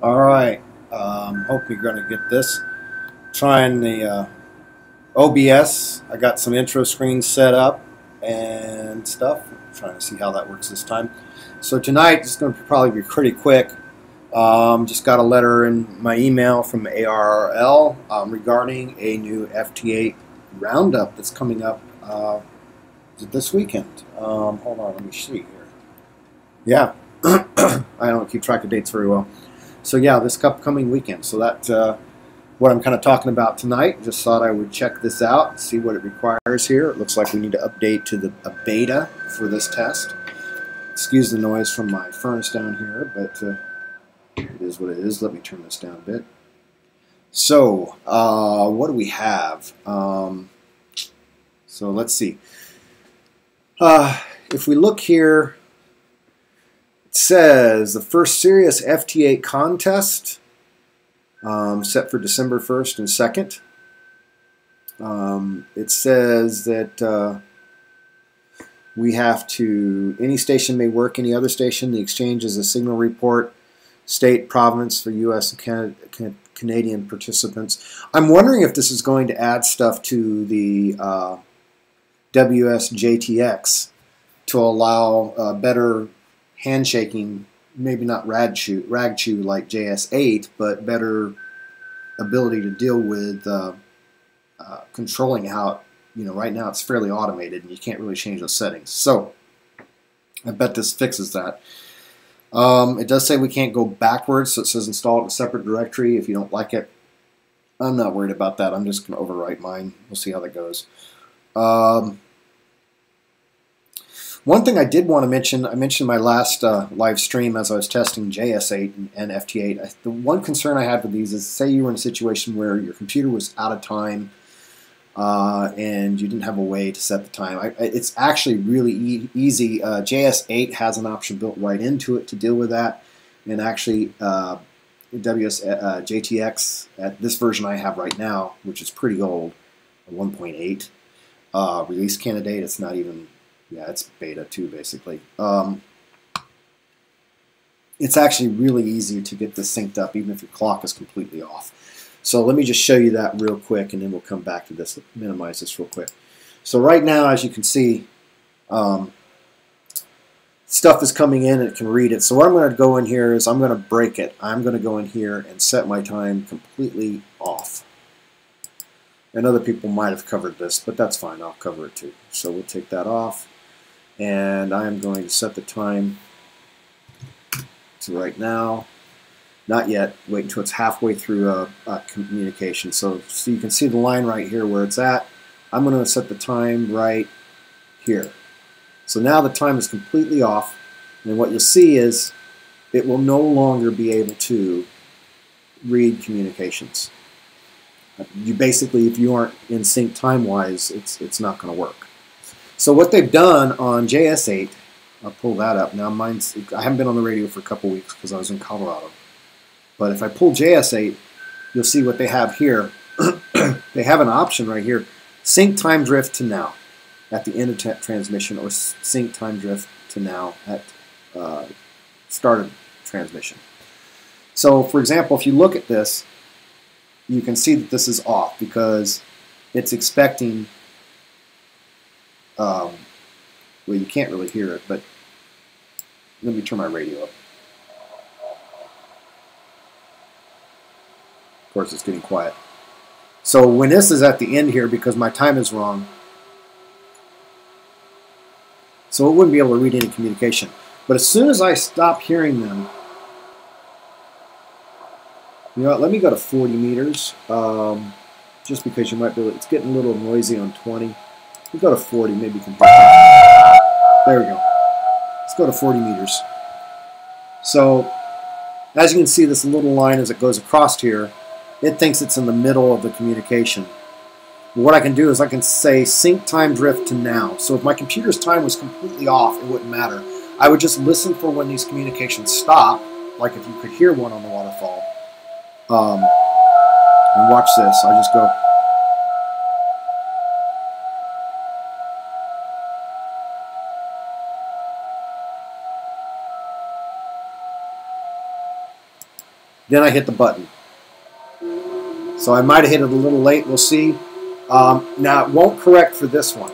All right. Hope you're going to get this. Trying the OBS. I got some intro screens set up and stuff. Trying to see how that works this time. So tonight it's going to probably be pretty quick. Just got a letter in my email from ARRL regarding a new FT8 Roundup that's coming up this weekend. Hold on, let me see here. Yeah, I don't keep track of dates very well. So yeah, this upcoming weekend. So that's what I'm kind of talking about tonight. Just thought I would check this out and see what it requires here. It looks like we need to update to a beta for this test. Excuse the noise from my furnace down here, but it is what it is. Let me turn this down a bit. So what do we have? So let's see. If we look here, it says the first serious FT8 contest set for December 1st and 2nd. It says that we have to, any station may work, any other station. The exchange is a signal report, state, province for U.S. and Canadian participants. I'm wondering if this is going to add stuff to the WSJTX to allow better handshaking, maybe not rag chew like JS8, but better ability to deal with controlling how, right now it's fairly automated and you can't really change those settings. So I bet this fixes that. It does say we can't go backwards, so it says install it in a separate directory if you don't like it. I'm not worried about that. I'm just going to overwrite mine. We'll see how that goes. One thing I did want to mention, I mentioned in my last live stream as I was testing JS8 and FT8. The one concern I had with these is, say you were in a situation where your computer was out of time and you didn't have a way to set the time. It's actually really easy. JS8 has an option built right into it to deal with that. And actually, WSJTX, at this version I have right now, which is pretty old, 1.8 release candidate, it's not even... Yeah, it's beta 2 basically. It's actually really easy to get this synced up even if your clock is completely off. So let me just show you that real quick and then we'll come back to this, minimize this real quick. So right now, as you can see, stuff is coming in and it can read it. So what I'm going to go in here is I'm going to break it. I'm going to go in here and set my time completely off. And other people might have covered this, but that's fine. I'll cover it too. So we'll take that off. And I'm going to set the time to right now. Not yet. Wait until it's halfway through a communication. So you can see the line right here where it's at. I'm going to set the time right here. So now the time is completely off. And what you'll see is it will no longer be able to read communications. You basically, if you aren't in sync time-wise, it's not going to work. So what they've done on JS8, I'll pull that up. Now I haven't been on the radio for a couple weeks because I was in Colorado. But if I pull JS8, you'll see what they have here. They have an option right here, sync time drift to now at the end of transmission, or sync time drift to now at start of transmission. So for example, if you look at this, you can see that this is off because it's expecting, well, you can't really hear it, but let me turn my radio up. Of course, it's getting quiet. So when this is at the end here, because my time is wrong, so it wouldn't be able to read any communication. But as soon as I stop hearing them, you know what, let me go to 40 meters, just because you might be able, it's getting a little noisy on 20. We'll go to 40, maybe you can hear that. There we go. Let's go to 40 meters. So, as you can see, this little line as it goes across here, it thinks it's in the middle of the communication. What I can do is I can say sync time drift to now. So if my computer's time was completely off, it wouldn't matter. I would just listen for when these communications stop, like if you could hear one on the waterfall. And watch this. I just go. Then I hit the button. So I might have hit it a little late. We'll see. Now, it won't correct for this one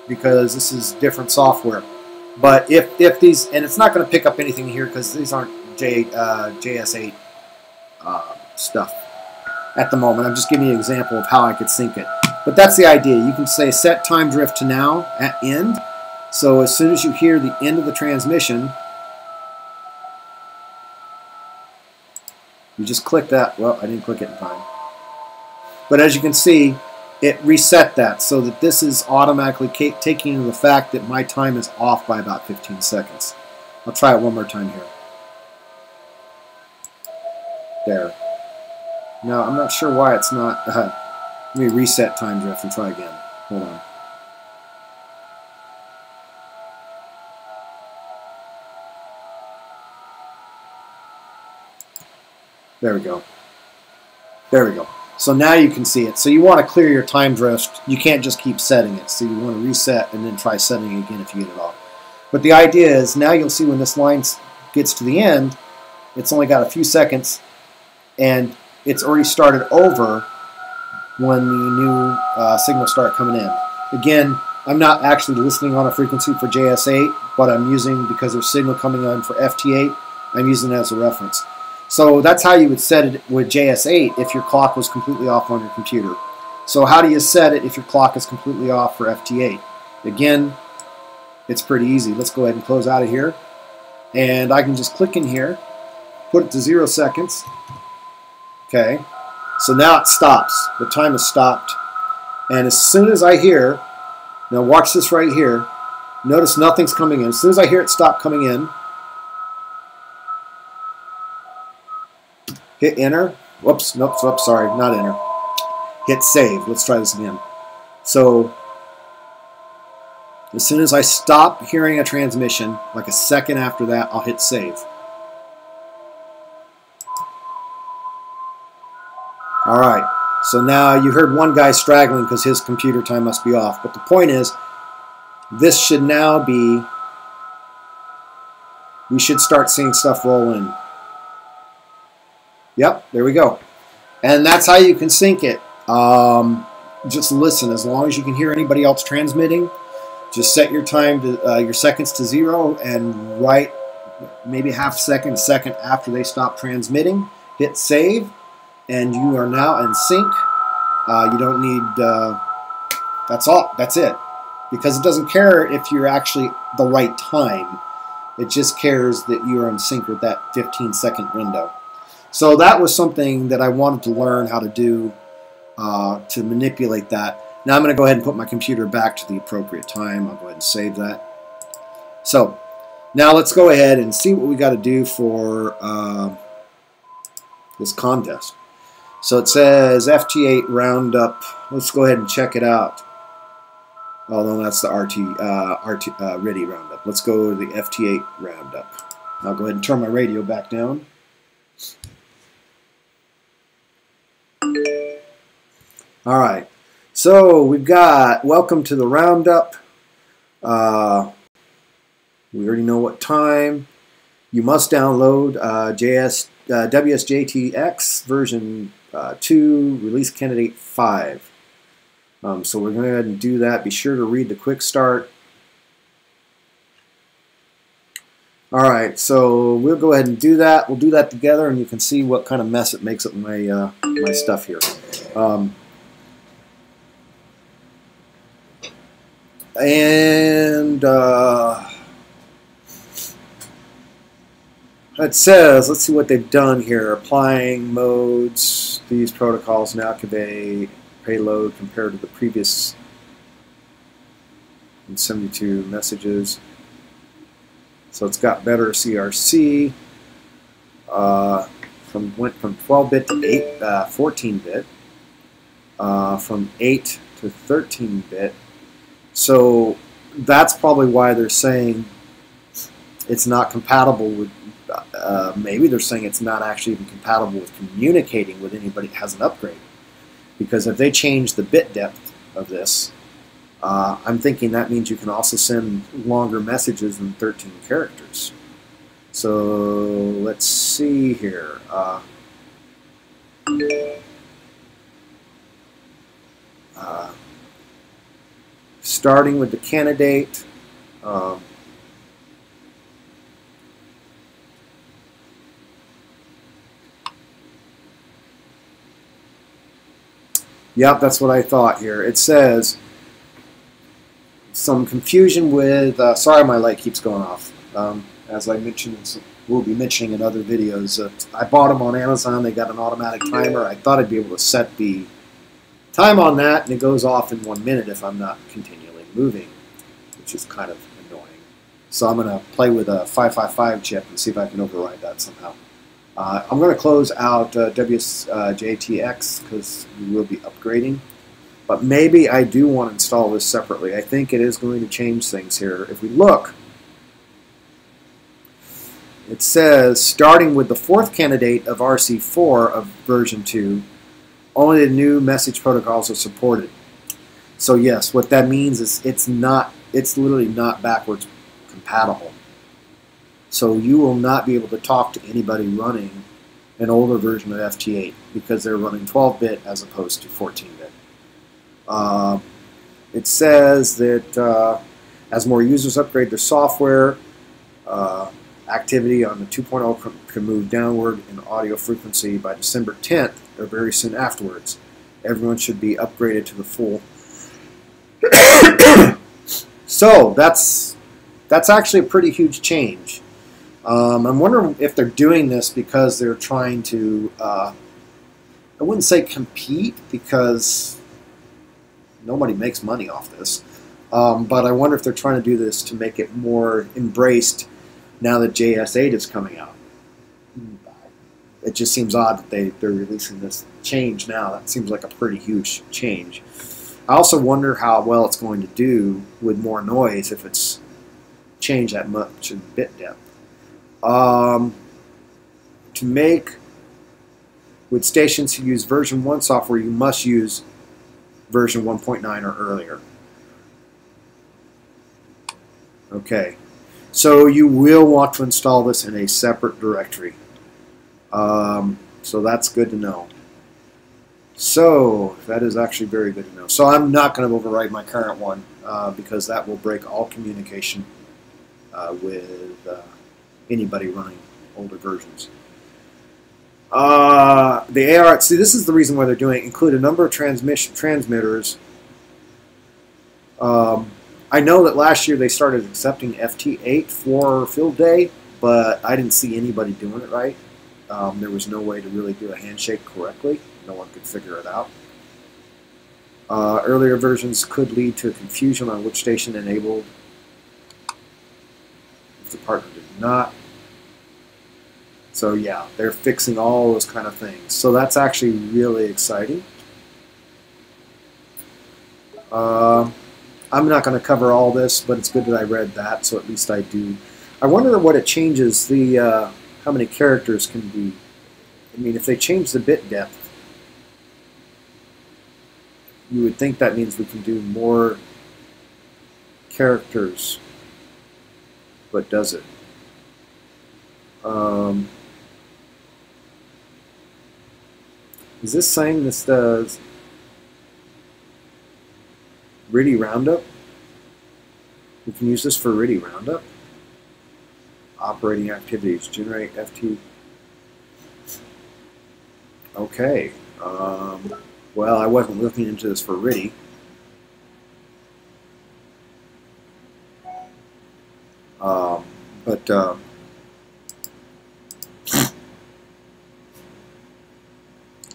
because this is different software. But if these, and it's not going to pick up anything here because these aren't JS8 stuff at the moment. I'm just giving you an example of how I could sync it. But that's the idea. You can say set time drift to now at end. So as soon as you hear the end of the transmission, you just click that. Well, I didn't click it in time. But as you can see, it reset that so that this is automatically taking into the fact that my time is off by about 15 seconds. I'll try it one more time here. There. Now, I'm not sure why it's not... let me reset time drift and try again. Hold on. There we go. There we go. So now you can see it. So you want to clear your time drift. You can't just keep setting it. So you want to reset and then try setting it again if you get it off. But the idea is now you'll see when this line gets to the end, it's only got a few seconds and it's already started over when the new signals start coming in. Again, I'm not actually listening on a frequency for JS8, but I'm using, because there's signal coming on for FT8, I'm using it as a reference. So that's how you would set it with JS8 if your clock was completely off on your computer. So how do you set it if your clock is completely off for FT8? Again, it's pretty easy. Let's go ahead and close out of here. And I can just click in here, put it to 0 seconds. Okay, so now it stops. The time has stopped. And as soon as I hear, now watch this right here, notice nothing's coming in. As soon as I hear it stop coming in, hit enter. Whoops, nope, sorry, not enter. Hit save. Let's try this again. So, as soon as I stop hearing a transmission, like a second after that, I'll hit save. Alright, so now you heard one guy straggling because his computer time must be off. But the point is, this should now be, we should start seeing stuff roll in. Yep, there we go. And that's how you can sync it. Just listen. As long as you can hear anybody else transmitting, just set your time to your seconds to 0 and write maybe half a second after they stop transmitting. Hit save, and you are now in sync. You don't need. That's all. That's it. Because it doesn't care if you're actually the right time. It just cares that you are in sync with that 15-second window. So that was something that I wanted to learn how to do to manipulate that. Now I'm going to go ahead and put my computer back to the appropriate time. I'll go ahead and save that. So now let's go ahead and see what we got to do for this contest. So it says FT8 Roundup. Let's go ahead and check it out. Oh no, that's the READY Roundup. Let's go to the FT8 Roundup. I'll go ahead and turn my radio back down. All right, so we've got welcome to the Roundup. We already know what time. You must download WSJTX version 2, release candidate 5. So we're going to go ahead and do that. Be sure to read the quick start. All right, so we'll go ahead and do that. We'll do that together, and you can see what kind of mess it makes up my my stuff here. It says, let's see what they've done here. Applying modes. These protocols now convey payload compared to the previous 72 messages. So it's got better CRC. Went from 12-bit to 14-bit. From 8 to 13-bit. So that's probably why they're saying it's not compatible with, maybe they're saying it's not actually even compatible with communicating with anybody that has an upgrade. Because if they change the bit depth of this, I'm thinking that means you can also send longer messages than 13 characters. So let's see here. Starting with the candidate. Yep, that's what I thought here. It says some confusion with, sorry my light keeps going off. As I mentioned, we'll be mentioning in other videos, I bought them on Amazon. They got an automatic timer. I thought I'd be able to set the time on that, and it goes off in 1 minute if I'm not continually moving, which is kind of annoying. So I'm going to play with a 555 chip and see if I can override that somehow. I'm going to close out WSJTX because we will be upgrading. But maybe I do want to install this separately. I think it is going to change things here. If we look, it says, starting with the 4th candidate of RC4 of version 2, only the new message protocols are supported. So yes, what that means is it's literally not backwards compatible. So you will not be able to talk to anybody running an older version of FT8 because they're running 12-bit as opposed to 14-bit. It says that as more users upgrade their software, activity on the 2.0 can move downward in audio frequency by December 10th, or very soon afterwards. Everyone should be upgraded to the full. So that's actually a pretty huge change. I'm wondering if they're doing this because they're trying to, I wouldn't say compete because nobody makes money off this, but I wonder if they're trying to do this to make it more embraced now that JS8 is coming out. It just seems odd that they're releasing this change now. That seems like a pretty huge change. I also wonder how well it's going to do with more noise if it's changed that much in bit depth. To make with stations who use version 1 software, you must use version 1.9 or earlier. Okay, so you will want to install this in a separate directory. So that's good to know. So that is actually very good to know. So I'm not going to override my current one because that will break all communication with anybody running older versions. The ARRL, see, this is the reason why they're doing it. Include a number of transmitters. I know that last year they started accepting FT8 for field day, but I didn't see anybody doing it right. There was no way to really do a handshake correctly. No one could figure it out. Earlier versions could lead to a confusion on which station enabled if the partner did not. So yeah, they're fixing all those kind of things. So that's actually really exciting. I'm not going to cover all this, but it's good that I read that, so at least I do. I wonder what it changes, the how many characters can be. I mean, if they change the bit depth, you would think that means we can do more characters, but does it? Is this saying this does RIDI Roundup? We can use this for RIDI Roundup. Operating activities, generate FT. Okay. Well, I wasn't looking into this for RIDI.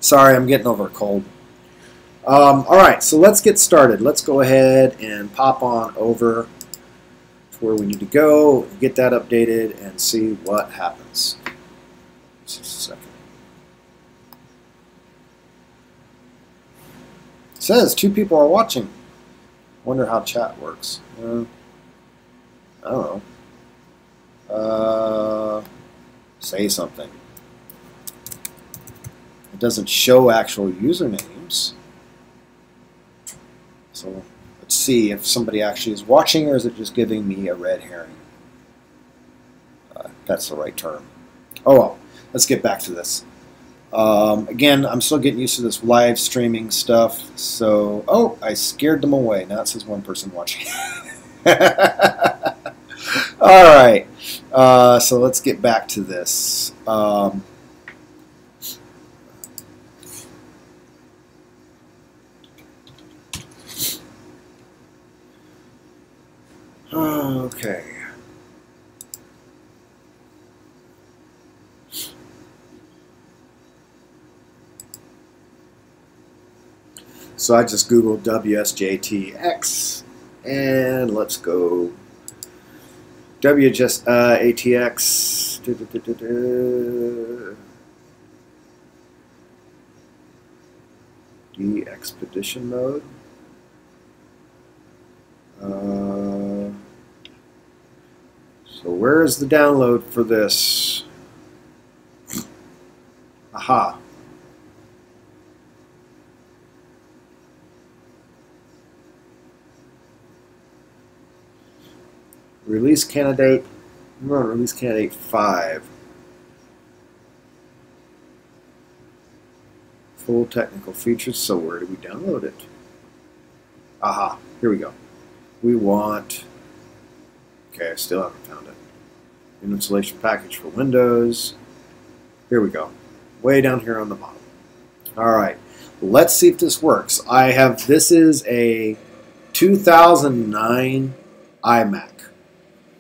Sorry, I'm getting over a cold. All right, so let's get started. Let's go ahead and pop on over to where we need to go, get that updated, and see what happens. Just a second. It says 2 people are watching. Wonder how chat works. I don't know. Say something. It doesn't show actual usernames. So let's see if somebody actually is watching, or is it just giving me a red herring? That's the right term. Oh well, let's get back to this. Again, I'm still getting used to this live streaming stuff. So, oh, I scared them away. Now it says one person watching. All right. So let's get back to this. Okay. So I just Googled WSJTX, and let's go WSJTX. De-expedition mode. So where is the download for this? Aha. Release candidate. We're on release candidate 5. Full technical features. So where do we download it? Aha. Here we go. We want. Okay, I still haven't found it. An installation package for Windows. Here we go. Way down here on the bottom. All right. Let's see if this works. This is a 2009 iMac.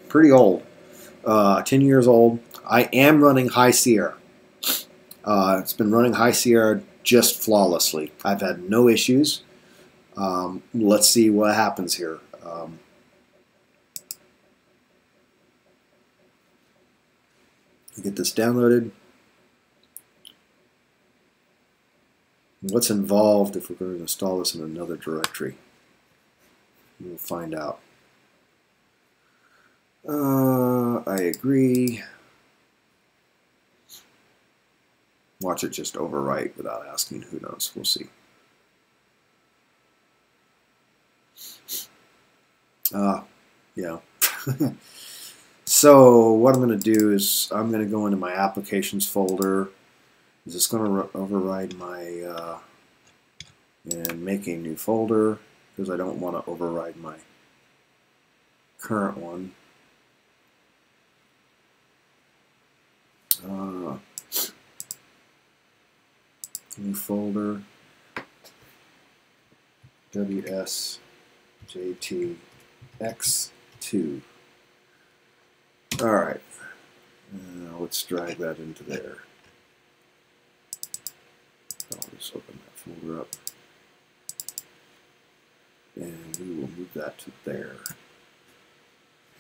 Pretty old. 10 years old. I am running High Sierra. It's been running High Sierra just flawlessly. I've had no issues. Let's see what happens here. Get this downloaded. What's involved if we're going to install this in another directory? We'll find out. I agree. Watch it just overwrite without asking. Who knows? We'll see. Yeah. So what I'm going to do is I'm going to go into my applications folder. Is this going to override my and make a new folder because I don't want to override my current one. New folder WSJTX2. All right, let's drag that into there. I'll just open that folder up, and we will move that to there.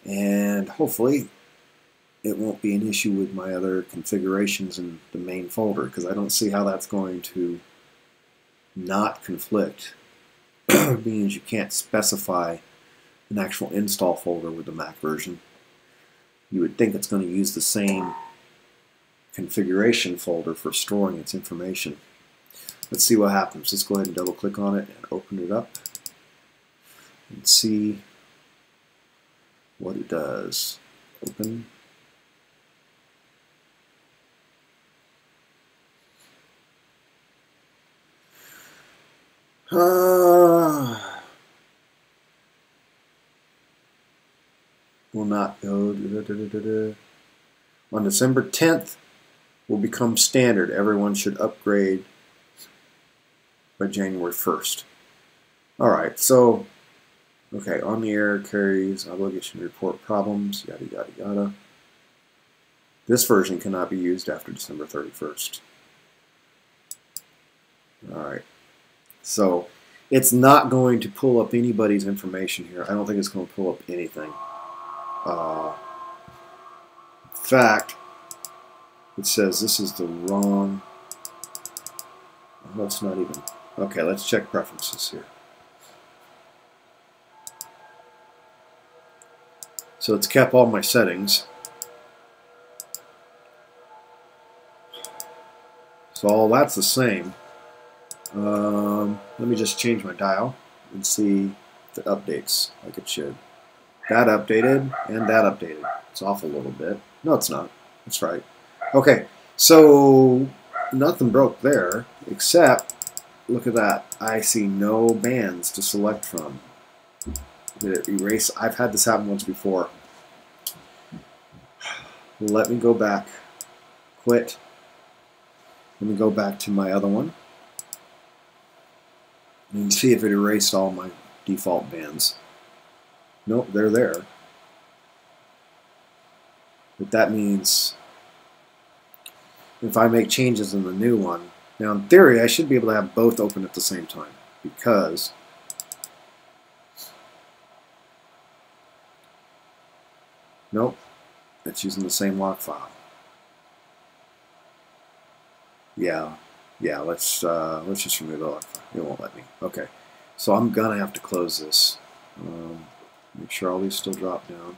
And hopefully it won't be an issue with my other configurations in the main folder, because I don't see how that's going to not conflict. Means you can't specify an actual install folder with the Mac version. You would think it's going to use the same configuration folder for storing its information. Let's see what happens. Let's go ahead and double click on it and open it up and see what it does. Open. Will not go. On December 10th, will become standard. Everyone should upgrade by January 1st. All right, so, okay, on the air carries obligation to report problems, yada, yada, yada. This version cannot be used after December 31st. All right, so it's not going to pull up anybody's information here. I don't think it's going to pull up anything. In fact, it says this is the wrong. Let's not even. Okay, let's check preferences here. So it's kept all my settings. So all that's the same. Let me just change my dial and see if it updates like it should. That updated and that updated. It's off a little bit. No, it's not. That's right. Okay, so nothing broke there, except, look at that. I see no bands to select from. Did it erase? I've had this happen once before. Let me go back. Quit. Let me go back to my other one and see if it erased all my default bands. Nope, they're there. But that means if I make changes in the new one, now in theory I should be able to have both open at the same time, because nope, it's using the same log file. Yeah, let's just remove the log file. It won't let me. Okay, so I'm gonna have to close this. Make sure all these still drop down.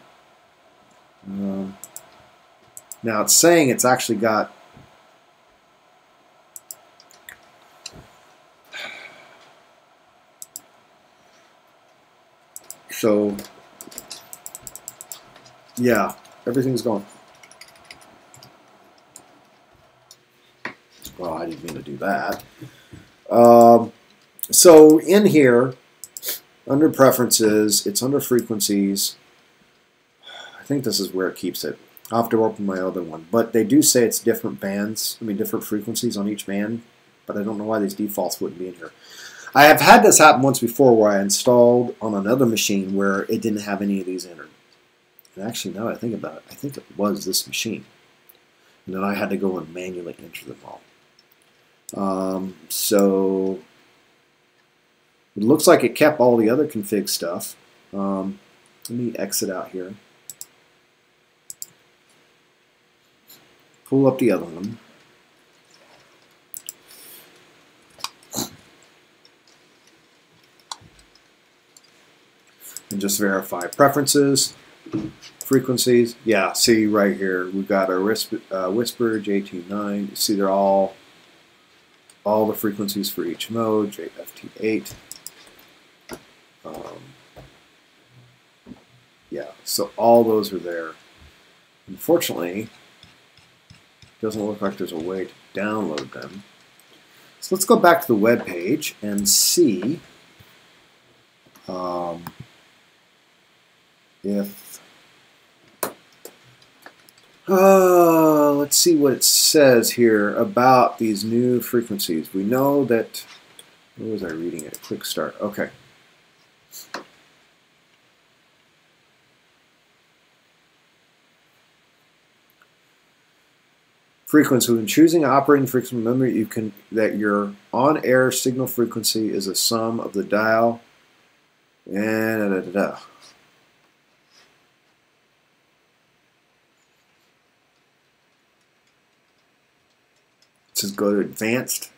Now it's saying it's actually got so yeah, everything's gone. Well, I didn't mean to do that. So in here, under preferences, it's under frequencies. I think this is where it keeps it. I'll have to open my other one. But they do say it's different bands, different frequencies on each band. But I don't know why these defaults wouldn't be in here. I have had this happen once before where I installed on another machine where it didn't have any of these entered. And actually, now that I think about it, I think it was this machine. And then I had to go and manually enter them all. So it looks like it kept all the other config stuff. Let me exit out here. Pull up the other one. And just verify preferences, frequencies. Yeah, see right here, we've got our whisper JT9. You see they're all the frequencies for each mode, FT8. Yeah, so all those are there. Unfortunately, it doesn't look like there's a way to download them. So let's go back to the web page and see if let's see what it says here about these new frequencies. We know that, where was I reading it? Quick start. Okay. Frequency. When choosing an operating frequency, remember that your on-air signal frequency is a sum of the dial and It says go to advanced.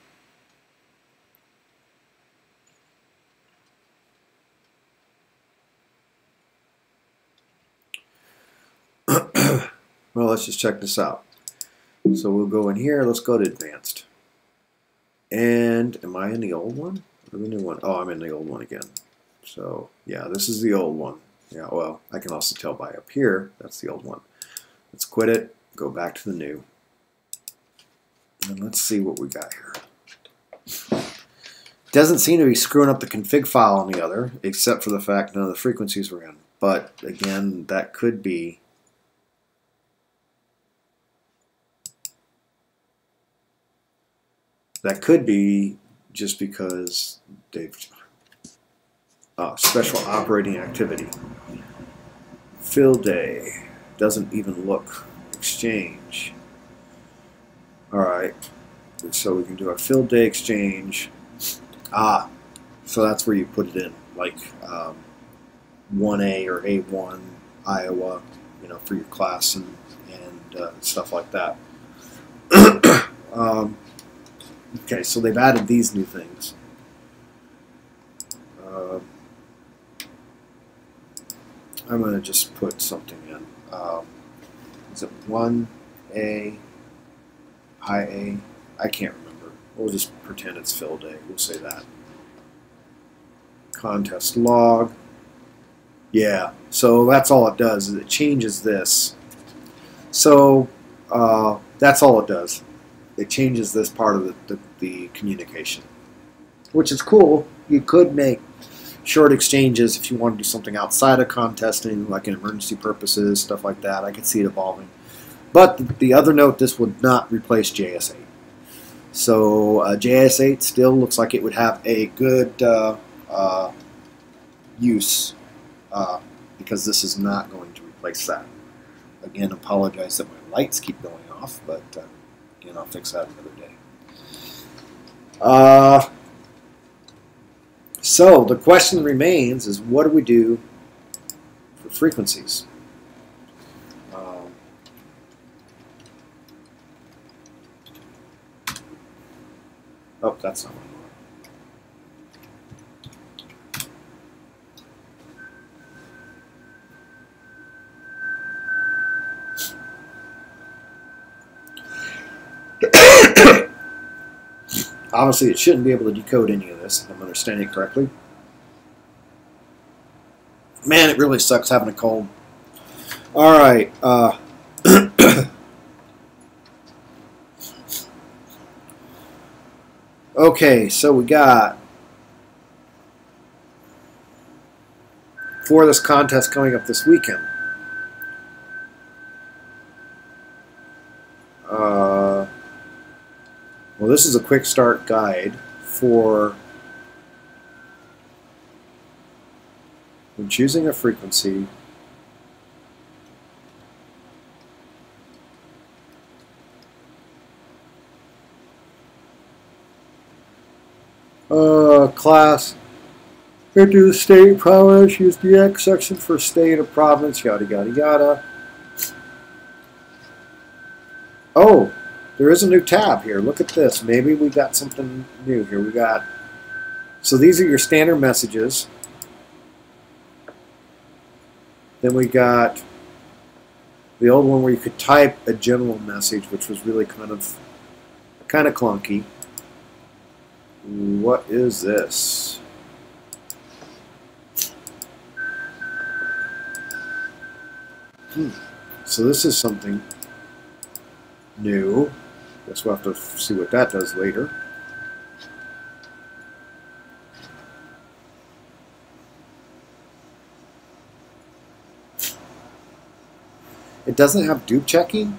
Well, let's just check this out. So we'll go in here. Let's go to advanced. And am I in the old one or the new one? Oh, I'm in the old one again. So yeah, this is the old one. Yeah, well, I can also tell by up here that's the old one. Let's quit it. Go back to the new. And let's see what we got here. Doesn't seem to be screwing up the config file on the other, except for the fact none of the frequencies were in. But again, that could be just because they've special operating activity. Fill day doesn't even look. Exchange. Alright, so we can do a fill day exchange. So that's where you put it in, like 1A or A1 Iowa, for your class and stuff like that. Okay, so they've added these new things. I'm going to just put something in. Is it 1A, high A? I can't remember. We'll just pretend it's fill day. We'll say that. Contest log. Yeah, so that's all it does, is it changes this. So that's all it does. it changes this part of the communication, which is cool. You could make short exchanges if you want to do something outside of contesting, like in emergency purposes, stuff like that. I could see it evolving. But the other note, this would not replace JS8. So JS8 still looks like it would have a good use because this is not going to replace that. Again, apologize that my lights keep going off, but again, I'll fix that another day. So the question remains is, what do we do for frequencies? Oh, that's not what I want. Obviously, it shouldn't be able to decode any of this, if I'm understanding it correctly. Man, it really sucks having a cold. All right. Okay, so we got, for this contest coming up this weekend, well, this is a quick start guide for when choosing a frequency. Class, into the state province, use the X section for state or province, yada yada yada. Oh, there is a new tab here. Look at this. Maybe we got something new here. We got, so these are your standard messages. Then we got the old one where you could type a general message, which was really kind of clunky. What is this? So this is something new. Guess we'll have to see what that does later. It doesn't have dupe checking.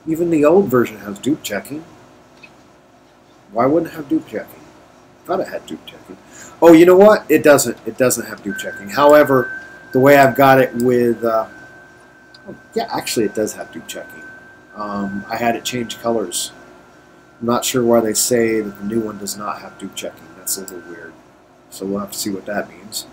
Even the old version has dupe checking. Why wouldn't it have dupe checking? I thought it had dupe checking. Oh, you know what? It doesn't. It doesn't have dupe checking. However, the way I've got it with, oh, yeah, actually it does have dupe checking. I had it change colors. I'm not sure why they say that the new one does not have dupe checking. That's a little weird. So we'll have to see what that means.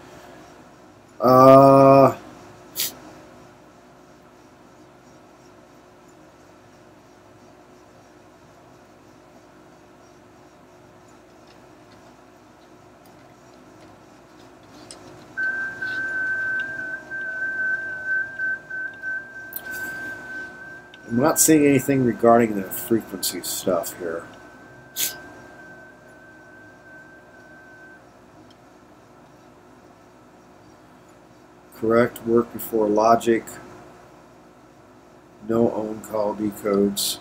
I'm not seeing anything regarding the frequency stuff here. Correct work before logic. No own call decodes.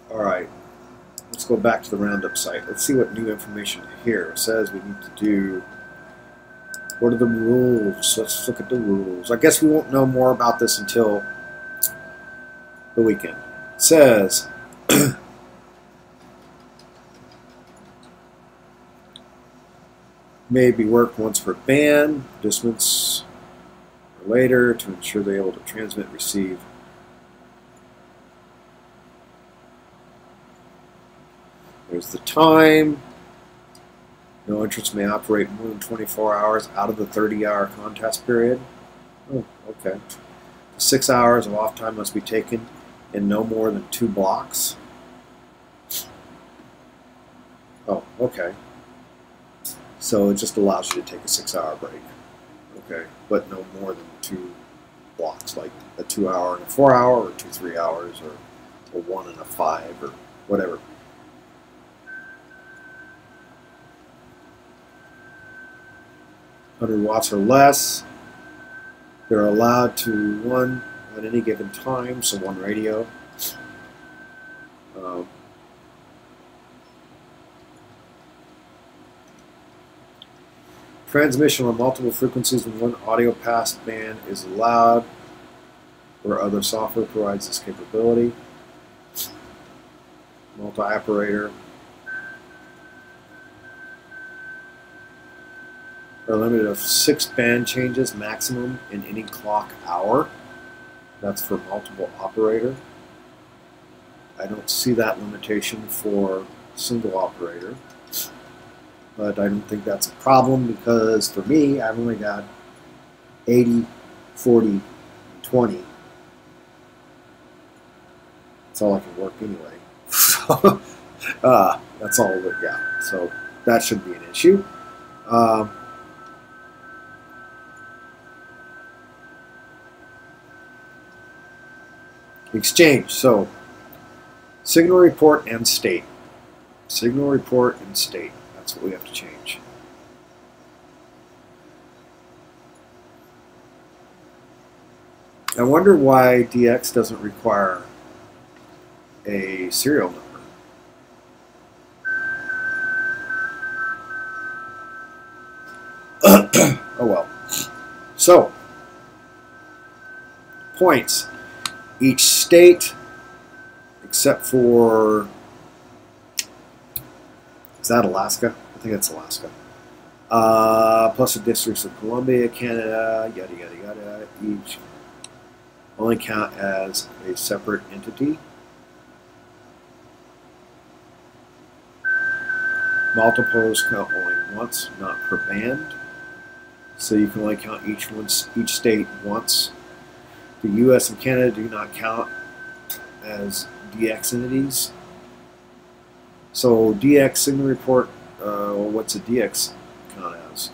Alright. Let's go back to the Roundup site. Let's see what new information here. It says we need to do. What are the rules? Let's look at the rules. I guess we won't know more about this until the weekend. It says may be worked once per band, distance or later to ensure they're able to transmit and receive. There's the time. No entrance may operate more than 24 hours out of the 30-hour contest period. Oh, okay. 6 hours of off time must be taken in no more than 2 blocks. Oh, okay. So it just allows you to take a 6-hour break. Okay, but no more than 2 blocks, like a 2-hour and a 4-hour, or 2 3-hours, or 1 and a 5, or whatever. $100 watts or less. They're allowed to one at any given time, so one radio. Transmission on multiple frequencies in one audio pass band is allowed, or other software provides this capability. Multi-operator. Are limited of 6 band changes maximum in any clock hour. That's for multiple operator. I don't see that limitation for single operator. But I don't think that's a problem because for me, I've only got 80, 40, 20. That's all I can work anyway. So, that's all of it, yeah. So that shouldn't be an issue. Exchange. So signal report and state. Signal report and state. That's what we have to change. I wonder why DX doesn't require a serial number. Oh well. So, points. Each state, except for, is that Alaska? I think that's Alaska. Plus the districts of Columbia, Canada, yada yada yada, each only count as a separate entity. Multiples count only once, not per band. So you can only count each state once. The U.S. and Canada do not count as DX entities. So DX signal report, what's a DX count as?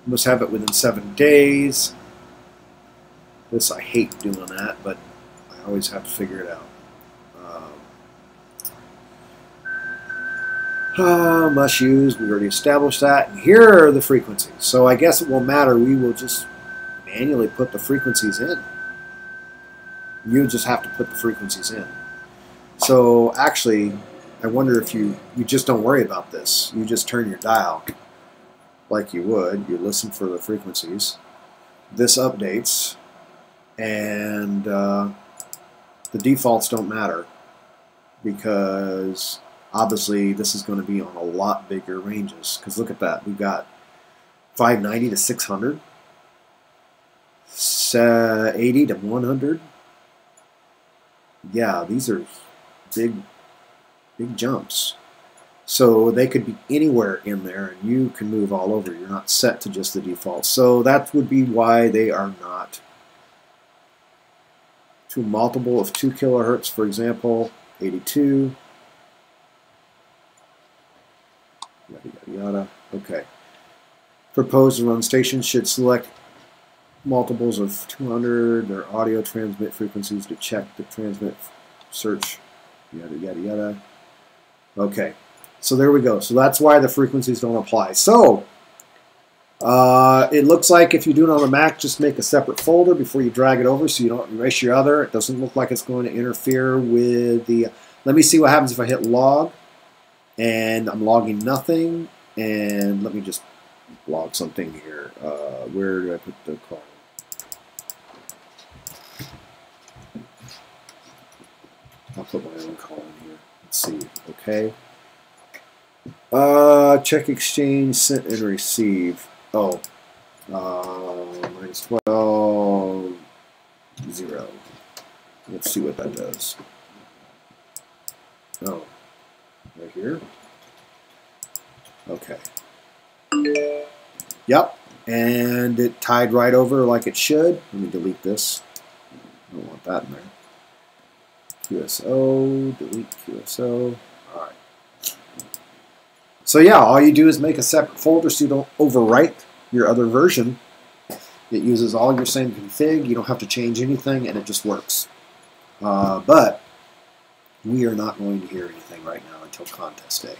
Must have it within 7 days. This, I hate doing that, but I always have to figure it out. Must use, we already established that. And here are the frequencies. So I guess it won't matter. We will just manually put the frequencies in. You just have to put the frequencies in. So actually, I wonder if you just don't worry about this. You just turn your dial like you would. You listen for the frequencies. This updates, and the defaults don't matter because obviously this is going to be on a lot bigger ranges. Because look at that. We've got 590 to 600, 80 to 100. Yeah, these are big jumps. So they could be anywhere in there, and you can move all over. You're not set to just the default. So that would be why they are not to a multiple of 2 kilohertz, for example, 82. Yada, yada, yada. Okay. Proposed run stations should select multiples of 200. Their audio transmit frequencies to check the transmit search. Yada, yada, yada. Okay. So there we go. So that's why the frequencies don't apply. So it looks like if you do it on the Mac, just make a separate folder before you drag it over so you don't erase your other. It doesn't look like it's going to interfere with the... Let me see what happens if I hit log. And I'm logging nothing. And let me just log something here. Where do I put the call? I'll put my own call in here. Let's see. Okay. Check exchange, sent and receive. Oh. Minus 12, 0. Let's see what that does. Oh. Right here. Okay. Yep. And it tied right over like it should. Let me delete this. I don't want that in there. QSO, delete QSO. Alright. So yeah, all you do is make a separate folder so you don't overwrite your other version. It uses all your same config. You don't have to change anything, and it just works. But we are not going to hear anything right now until contest day.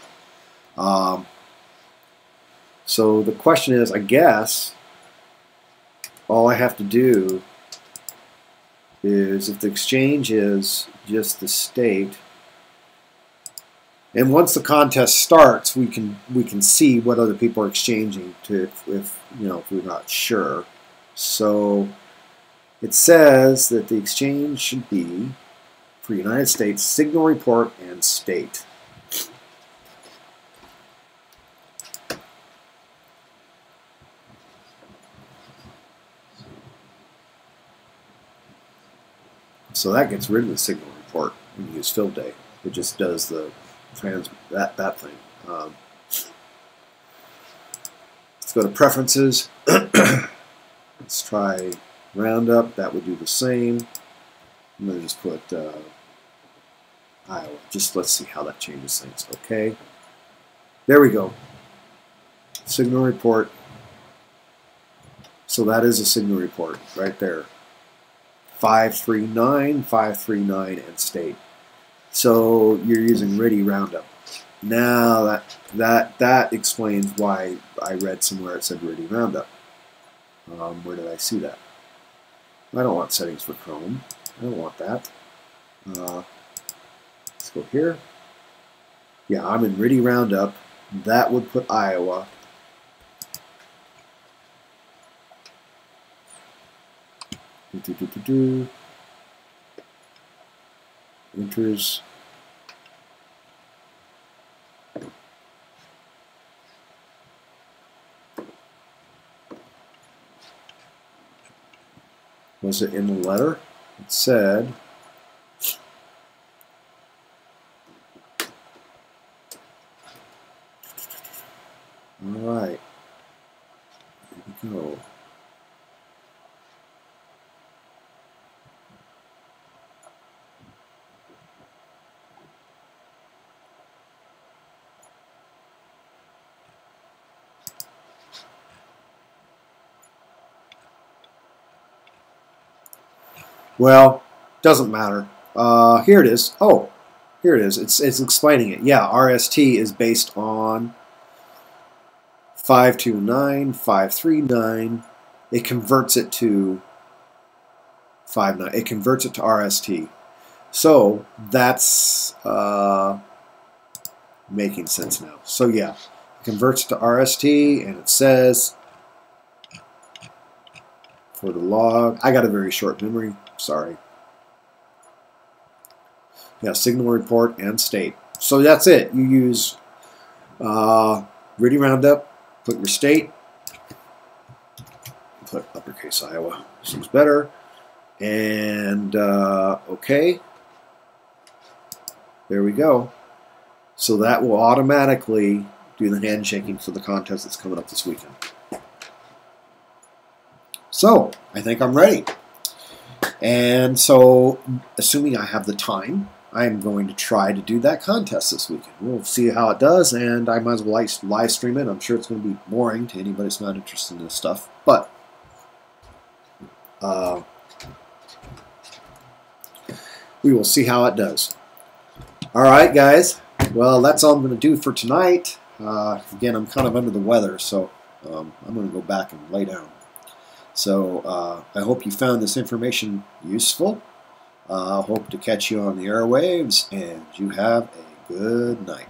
So the question is, I guess, all I have to do is, if the exchange is just the state, and once the contest starts, we can see what other people are exchanging to, if we're not sure. So it says that the exchange should be for United States signal report and state. So that gets rid of the signal report when you use fill day. It just does the that thing. Let's go to preferences. Let's try Roundup. That would do the same. I'm going to just put Iowa. Just let's see how that changes things. Okay. There we go. Signal report. So that is a signal report right there. 539, 539, and state. So you're using RIDI Roundup. Now that explains why I read somewhere it said RIDI Roundup. Where did I see that? I don't want settings for Chrome. I don't want that. Let's go here. Yeah, I'm in RIDI Roundup. That would put Iowa. Enters. Was it in the letter? It said all right. Here we go. Well, doesn't matter. Here it is. Oh, here it is. It's explaining it. Yeah, RST is based on 529, 539. It converts it to 59. It converts it to RST. So that's making sense now. So yeah, it converts it to RST, and it says for the log. I got a very short memory. Sorry. Yeah, signal report and state. So that's it. You use RIDI Roundup, put your state, put uppercase Iowa. Seems better. And okay. There we go. So that will automatically do the handshaking for the contest that's coming up this weekend. So I think I'm ready. And so, assuming I have the time, I'm going to try to do that contest this weekend. We'll see how it does, and I might as well live stream it. I'm sure it's going to be boring to anybody that's not interested in this stuff, but we will see how it does. All right, guys. Well, that's all I'm going to do for tonight. Again, I'm kind of under the weather, so I'm going to go back and lay down. So I hope you found this information useful. I hope to catch you on the airwaves, and you have a good night.